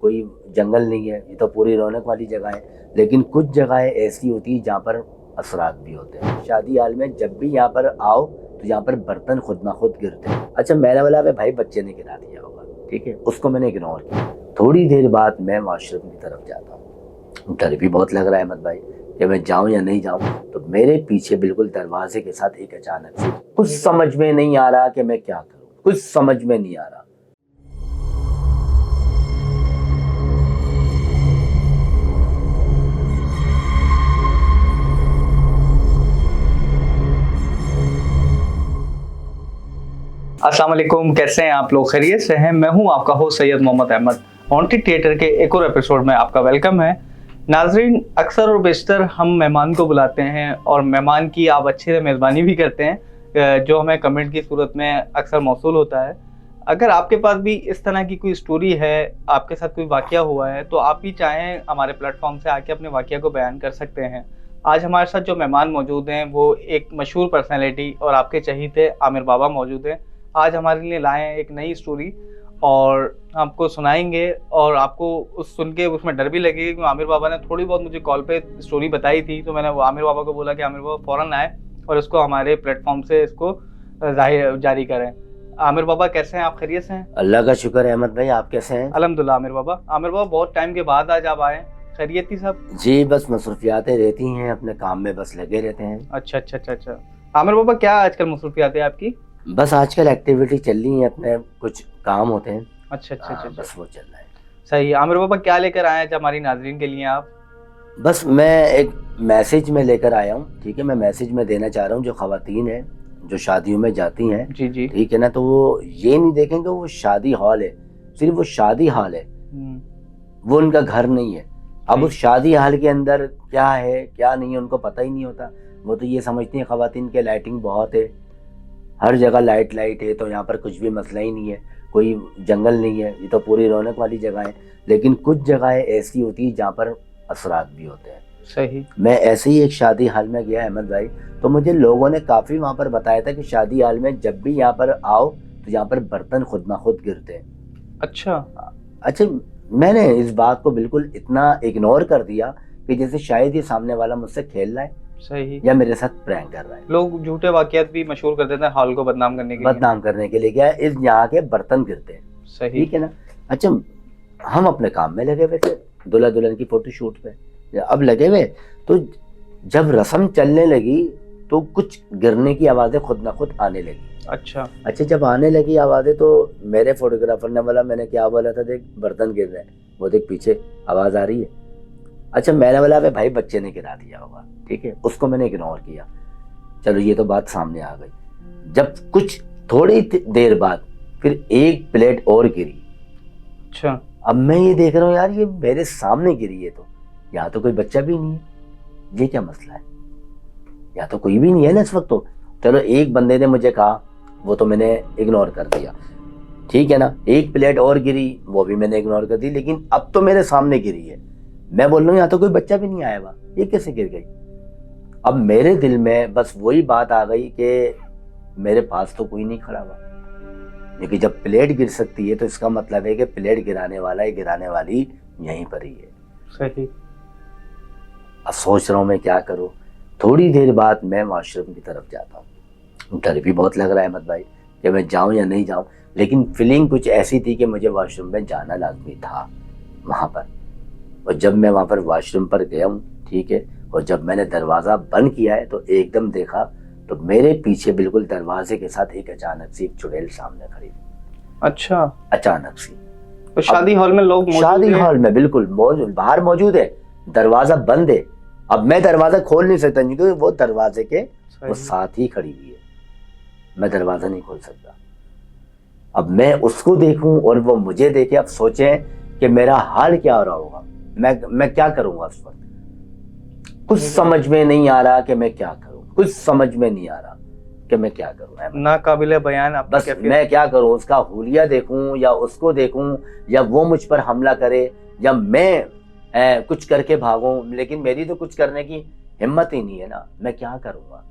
कोई जंगल नहीं है, ये तो पूरी रौनक वाली जगह है। लेकिन कुछ जगहें ऐसी होती है जहाँ पर असरात भी होते हैं। शादी हाल में जब भी यहाँ पर आओ तो यहाँ पर बर्तन खुद ब खुद गिरते हैं। अच्छा, मैंने बोला भाई बच्चे ने गिरा दिया होगा, ठीक है, उसको मैंने इग्नोर किया। थोड़ी देर बाद मैं वॉशरूम की तरफ जाता हूँ। डर भी बहुत लग रहा है अहमद भाई कि मैं जाऊँ या नहीं जाऊँ। तो मेरे पीछे बिल्कुल दरवाजे के साथ एक अचानक से, कुछ समझ में नहीं आ रहा कि मैं क्या करूँ, कुछ समझ में नहीं आ रहा। अस्सलाम वालेकुम, कैसे हैं आप लोग? खैरियत से हैं? मैं हूं आपका host Syed Mohammad Ahmed. Haunted theatre के एक और एपिसोड में आपका वेलकम है। नाजरीन, अक्सर और बेशतर हम मेहमान को बुलाते हैं और मेहमान की आप अच्छे से मेज़बानी भी करते हैं, जो हमें कमेंट की सूरत में अक्सर मौसूल होता है। अगर आपके पास भी इस तरह की कोई स्टोरी है, आपके साथ कोई वाक़या हुआ है, तो आप भी चाहें हमारे प्लेटफॉर्म से आके अपने वाक़या को बयान कर सकते हैं। आज हमारे साथ जो मेहमान मौजूद हैं वो एक मशहूर पर्सनैलिटी और आपके चहीते आमिर बाबा मौजूद हैं। आज हमारे लिए लाए हैं एक नई स्टोरी और आपको सुनाएंगे, और आपको उस सुन के उसमें डर भी लगेगा क्योंकि आमिर बाबा ने थोड़ी बहुत मुझे कॉल पे स्टोरी बताई थी। तो मैंने वो आमिर बाबा को बोला कि आमिर बाबा फ़ौरन आए और इसको हमारे प्लेटफॉर्म से इसको जारी करें। आमिर बाबा कैसे हैं आप? खैरियत से हैं? अल्लाह का शुक्र है अहमद भाई, आप कैसे हैं? अल्हम्दुलिल्लाह। आमिर बाबा बहुत टाइम के बाद आज आप आए। खैरियत थी सब? जी, बस मसरूफियातें रहती हैं, अपने काम में बस लगे रहते हैं। अच्छा। आमिर बाबा क्या आजकल मसरूफियात है आपकी? बस आजकल एक्टिविटी चल रही है, अपने कुछ काम होते हैं। अच्छा। बस वो चल रहा है। सही है। आमिर बाबा क्या लेकर आए हैं हमारी नाजरीन के लिए आप? बस मैं एक मैसेज में लेकर आया हूँ, ठीक है। मैं मैसेज में देना चाह रहा हूँ जो ख़वातीन हैं जो शादियों में जाती हैं, जी। ठीक है ना, तो वो ये नहीं देखेंगे वो शादी हॉल है, सिर्फ वो शादी हॉल है, वो उनका घर नहीं है। अब उस शादी हॉल के अंदर क्या है क्या नहीं है उनको पता ही नहीं होता। वो तो ये समझती हैं ख़वातीन के लाइटिंग बहुत है, हर जगह लाइट है, तो यहाँ पर कुछ भी मसला ही नहीं है, कोई जंगल नहीं है, ये तो पूरी रौनक वाली जगह है। लेकिन कुछ जगहें ऐसी होती है जहाँ पर असरात भी होते हैं। सही। मैं ऐसे ही एक शादी हाल में गया अहमद भाई, तो मुझे लोगों ने काफ़ी वहाँ पर बताया था कि शादी हाल में जब भी यहाँ पर आओ तो यहाँ पर बर्तन खुद ब खुद गिरते हैं। अच्छा, मैंने इस बात को बिल्कुल इतना इग्नोर कर दिया कि जैसे शायद ये सामने वाला मुझसे खेल रहा है, सही, या मेरे साथ प्रैंक कर रहा है। लोग झूठे वाकयात भी मशहूर कर देते हैं हॉल को बदनाम करने के लिए क्या इस यहाँ के बर्तन गिरते हैं। सही, ठीक है ना। अच्छा, हम अपने काम में लगे हुए थे, दुल्हा दुल्हन की फोटोशूट पे अब लगे हुए, तो जब रस्म चलने लगी तो कुछ गिरने की आवाज़ें खुद न खुद आने लगी। अच्छा, जब आने लगी आवाज़ें तो मेरे फोटोग्राफर ने बोला, मैंने क्या बोला था, देख बर्तन गिर रहे हैं, वो देख पीछे आवाज़ आ रही है। अच्छा, मैंने बोला भाई बच्चे ने गिरा दिया होगा, ठीक है, उसको मैंने इग्नोर किया। चलो ये तो बात सामने आ गई। जब कुछ थोड़ी देर बाद फिर एक प्लेट और गिरी। अच्छा, अब मैं ये देख रहा हूँ यार ये मेरे सामने गिरी है, तो यहाँ तो कोई बच्चा भी नहीं है, ये क्या मसला है, यहाँ तो कोई भी नहीं है ना इस वक्त। तो चलो एक बंदे ने मुझे कहा, वो तो मैंने इग्नोर कर दिया, ठीक है ना। एक प्लेट और गिरी, वो भी मैंने इग्नोर कर दी, लेकिन अब तो मेरे सामने गिरी है। मैं बोल रहा हूँ यहाँ तो कोई बच्चा भी नहीं आया हुआ, ये कैसे गिर गई। अब मेरे दिल में बस वही बात आ गई कि मेरे पास तो कोई नहीं खड़ा हुआ, लेकिन जब प्लेट गिर सकती है तो इसका मतलब है कि प्लेट गिराने वाला या गिराने वाली यहीं पर ही है। सही। अब सोच रहा हूँ मैं क्या करूँ। थोड़ी देर बाद मैं वॉशरूम की तरफ जाता हूँ। डर भी बहुत लग रहा है अहमद भाई कि मैं जाऊँ या नहीं जाऊँ, लेकिन फीलिंग कुछ ऐसी थी कि मुझे वॉशरूम में जाना लाजमी था वहाँ पर। और जब मैं वहाँ पर वॉशरूम पर गया हूँ, ठीक है, और जब मैंने दरवाज़ा बंद किया है तो एकदम देखा तो मेरे पीछे बिल्कुल दरवाजे के साथ एक अचानक सी एक चुड़ैल सामने खड़ी। अच्छा, अचानक सी। तो शादी हॉल में लोग, शादी हॉल में बिल्कुल बाहर मौजूद है, दरवाजा बंद है। अब मैं दरवाजा खोल नहीं सकता क्योंकि वो दरवाजे के वो साथ ही खड़ी हुई है, मैं दरवाजा नहीं खोल सकता। अब मैं उसको देखूं और वो मुझे देखे, अब सोचें कि मेरा हाल क्या हो रहा होगा, मैं क्या करूंगा उस वक्त। कुछ समझ में नहीं आ रहा कि मैं क्या करूं, कुछ समझ में नहीं आ रहा कि मैं क्या करूं। ना काबिले बयान। बस मैं क्या करूं, उसका हुलिया देखूं या उसको देखूं, या वो मुझ पर हमला करे या मैं कुछ करके भागूं, लेकिन मेरी तो कुछ करने की हिम्मत ही नहीं है ना, मैं क्या करूंगा।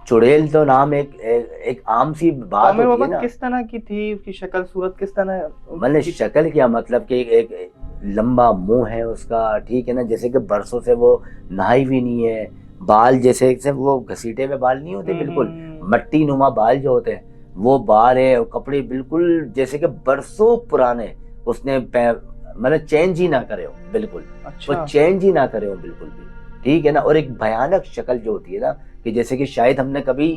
चुड़ैल तो नाम एक आम सी बात तो होती है ना। किस तरह की थी उसकी शक्ल सूरत, किस तरह? मतलब शक्ल क्या, मतलब कि एक लंबा मुंह है उसका, ठीक है ना, जैसे कि बरसों से वो नहाई भी नहीं है, बाल जैसे से वो घसीटे हुए बाल नहीं होते, बिल्कुल मट्टी नुमा बाल जो होते हैं वो बाल है, और कपड़े बिल्कुल जैसे कि बरसों पुराने, उसने मतलब चेंज ही ना करे हो बिल्कुल। अच्छा। वो चेंज ही ना करे हो बिल्कुल भी, ठीक है ना। और एक भयानक शक्ल जो होती है ना, कि जैसे कि शायद हमने कभी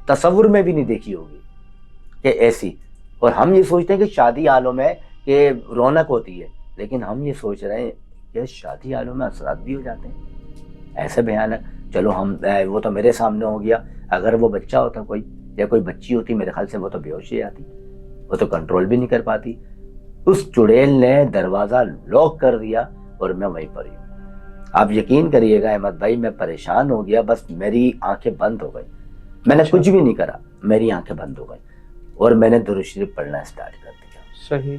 तसव्वुर में भी नहीं देखी होगी कि ऐसी। और हम ये सोचते हैं कि शादी हालों में कि रौनक होती है, लेकिन हम ये सोच रहे हैं कि शादी हालों में असरात भी हो जाते हैं ऐसे भयानक। चलो हम वो तो मेरे सामने हो गया, अगर वो बच्चा होता कोई या कोई बच्ची होती, मेरे ख्याल से वो तो बेहोश ही आती, वो तो कंट्रोल भी नहीं कर पाती। उस चुड़ैल ने दरवाजा लॉक कर दिया और मैं वहीं पर ही हूँ। आप यकीन करिएगा अहमद भाई, मैं परेशान हो गया, बस मेरी आंखें बंद हो गई, मैंने कुछ भी नहीं करा, मेरी आंखें बंद हो गई और मैंने दुरूद शरीफ पढ़ना स्टार्ट कर दिया। सही।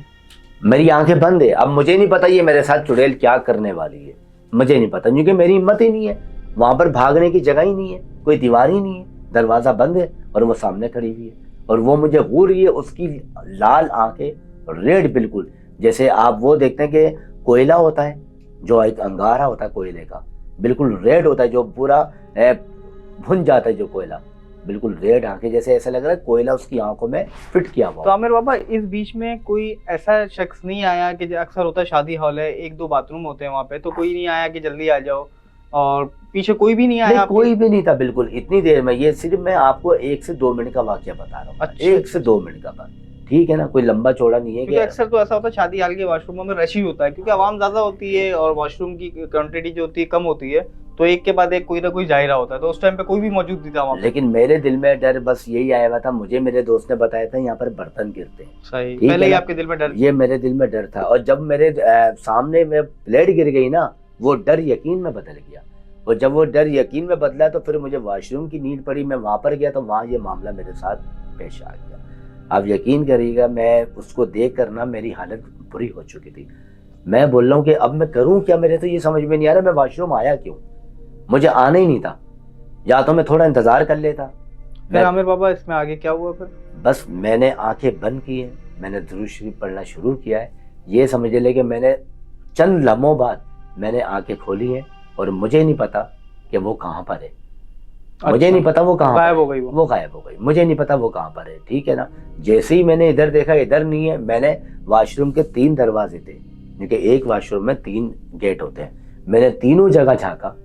मेरी आंखें बंद है, अब मुझे नहीं पता ये मेरे साथ चुड़ैल क्या करने वाली है, मुझे नहीं पता, क्योंकि मेरी हिम्मत ही नहीं है, वहां पर भागने की जगह ही नहीं है, कोई दीवार ही नहीं है, दरवाजा बंद है और वो सामने खड़ी हुई है और वो मुझे घूर रही है। उसकी लाल आंखें रेड, बिल्कुल जैसे आप वो देखते हैं कि कोयला होता है, जो एक अंगारा होता है कोयले का, बिल्कुल रेड होता है, जो पूरा भुन जाता है जो कोयला, बिल्कुल रेड आंखें, जैसे ऐसा लग रहा है कोयला उसकी आंखों में फिट किया हुआ। तो आमिर बाबा, इस बीच में कोई ऐसा शख्स नहीं आया कि अक्सर होता है शादी हॉल है, 1-2 बाथरूम होते हैं वहाँ पे, तो कोई नहीं आया कि जल्दी आ जाओ, और पीछे कोई भी नहीं आया? कोई भी नहीं था बिल्कुल इतनी देर में। ये सिर्फ मैं आपको 1 से 2 मिनट का वाकया बता रहा हूँ। अच्छा। 1 से 2 मिनट का बात, ठीक है ना, कोई लंबा चौड़ा नहीं है। क्योंकि अक्सर तो ऐसा होता है शादी हाल के वॉशरूमों में रश ही होता है, क्योंकि आवाम ज्यादा होती है और वॉशरूम की क्वांटिटी जो होती है कम होती है, तो एक के बाद एक कोई ना कोई जा ही रहा होता है, तो उस टाइम पे कोई भी मौजूद नहीं था वहाँ। लेकिन मेरे दिल में डर बस यही आया हुआ था, मुझे मेरे दोस्त ने बताया था यहाँ पर बर्तन गिरते हैं। सही, पहले ही आपके दिल में डर? ये मेरे दिल में डर था, और जब मेरे सामने में प्लेट गिर गई ना, वो डर यकीन में बदल गया, और जब वो डर यकीन में बदला तो फिर मुझे वॉशरूम की नीड पड़ी, मैं वहां पर गया तो वहां ये मामला मेरे साथ पेश आ गया। आप यकीन करिएगा, मैं उसको देख कर ना मेरी हालत बुरी हो चुकी थी। मैं बोल रहा हूँ कि अब मैं करूँ क्या, मेरे तो ये समझ में नहीं आ रहा मैं वॉशरूम आया क्यों, मुझे आना ही नहीं था, या तो मैं थोड़ा इंतजार कर लेता। फिर आमिर बाबा इसमें आगे क्या हुआ फिर? बस मैंने आंखें बंद की है, मैंने दुरूद शरीफ पढ़ना शुरू किया है, ये समझ ले कि मैंने चंद लम्हों बाद मैंने आंखें खोली है और मुझे नहीं पता कि वो कहाँ पर है। अच्छा। मुझे नहीं पता वो कहाँ गायब हो गई, वो गायब हो गई, मुझे नहीं पता वो कहाँ पर है, ठीक है ना। जैसे ही मैंने इधर देखा इधर नहीं है, मैंने वॉशरूम के 3 दरवाजे थे, क्योंकि एक वॉशरूम में 3 गेट होते हैं, मैंने तीनों जगह झांका,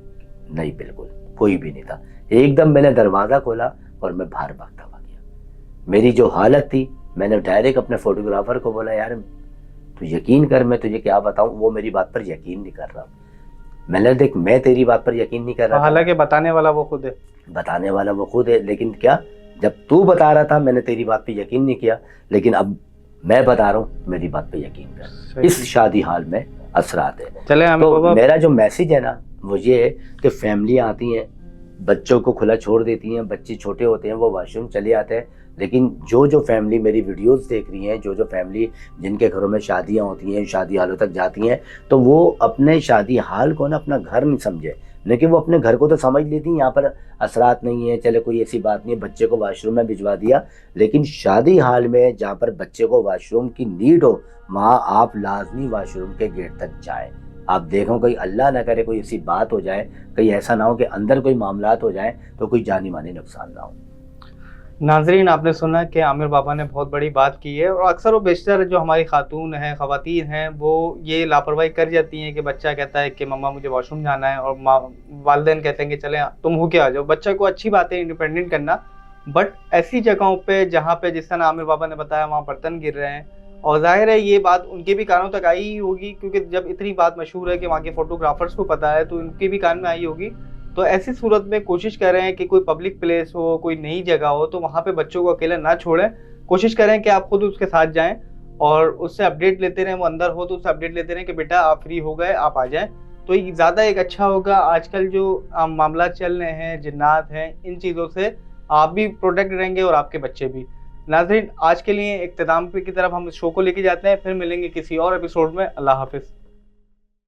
नहीं बिल्कुल कोई भी नहीं था। एकदम मैंने दरवाजा खोला और मैं बाहर भागता हुआ गया। मेरी जो हालत थी, मैंने डायरेक्ट अपने फोटोग्राफर को बोला, यार तू यकीन कर, मैं तुझे क्या बताऊं, वो मेरी बात पर यकीन नहीं कर रहा। मैंने देख, मैं तेरी बात पर यकीन नहीं कर रहा, हालांकि बताने वाला वो खुद है, बताने वाला वो खुद है, लेकिन क्या, जब तू बता रहा था मैंने तेरी बात पे यकीन नहीं किया, लेकिन अब मैं बता रहा हूँ, मेरी बात पे यकीन कर। इस शादी हाल में असरात है। चले तो मेरा जो मैसेज है ना, वो ये है कि फैमिलियाँ आती हैं, बच्चों को खुला छोड़ देती हैं, बच्चे छोटे होते हैं वो वॉशरूम चले आते हैं, लेकिन जो फैमिली मेरी वीडियोस देख रही हैं, जो फैमिली जिनके घरों में शादियां होती हैं, शादी हालों तक जाती हैं, तो वो अपने शादी हाल को ना अपना घर नहीं समझे, लेकिन वो अपने घर को तो समझ लेती हैं, यहाँ पर असरात नहीं है, चले कोई ऐसी बात नहीं है, बच्चे को वॉशरूम में भिजवा दिया। लेकिन शादी हाल में जहाँ पर बच्चे को वॉशरूम की नीड हो, वहाँ आप लाजमी वॉशरूम के गेट तक जाएं। आप देखो कोई अल्लाह ना करे कोई ऐसी बात हो जाए, कहीं ऐसा ना हो कि अंदर कोई मामलात हो जाए तो कोई जानी मानी नुकसान ना हो। नाजरीन, आपने सुना कि आमिर बाबा ने बहुत बड़ी बात की है, और अक्सर वो बेशतर जो हमारी खातून हैं, ख़वातीन हैं, वो ये लापरवाही कर जाती हैं कि बच्चा कहता है कि मम्मा मुझे वॉशरूम जाना है, और वालिदैन कहते हैं कि चले तुम होके आ जाओ। बच्चा को अच्छी बात है इंडिपेंडेंट करना, बट ऐसी जगहों पे जहाँ पे जिस तरह आमिर बाबा ने बताया वहाँ बर्तन गिर रहे हैं, और जाहिर है ये बात उनके भी कानों तक आई ही होगी, क्योंकि जब इतनी बात मशहूर है कि वहाँ के फोटोग्राफर्स को पता है, तो उनके भी कान में आई होगी। तो ऐसी सूरत में कोशिश कर रहे हैं कि कोई पब्लिक प्लेस हो, कोई नई जगह हो, तो वहाँ पे बच्चों को अकेला ना छोड़ें, कोशिश करें कि आप खुद उसके साथ जाएं और उससे अपडेट लेते रहें। वो अंदर हो तो उससे अपडेट लेते रहें कि बेटा आप फ्री हो गए, आप आ जाएं, तो ये ज़्यादा एक अच्छा होगा। आजकल जो मामला चल रहे हैं, जिन्नात हैं, इन चीज़ों से आप भी प्रोटेक्ट रहेंगे और आपके बच्चे भी। नाज़रीन, आज के लिए इख्तिताम की तरफ हम इस शो को लेके जाते हैं, फिर मिलेंगे किसी और एपिसोड में। अल्लाह हाफिज़।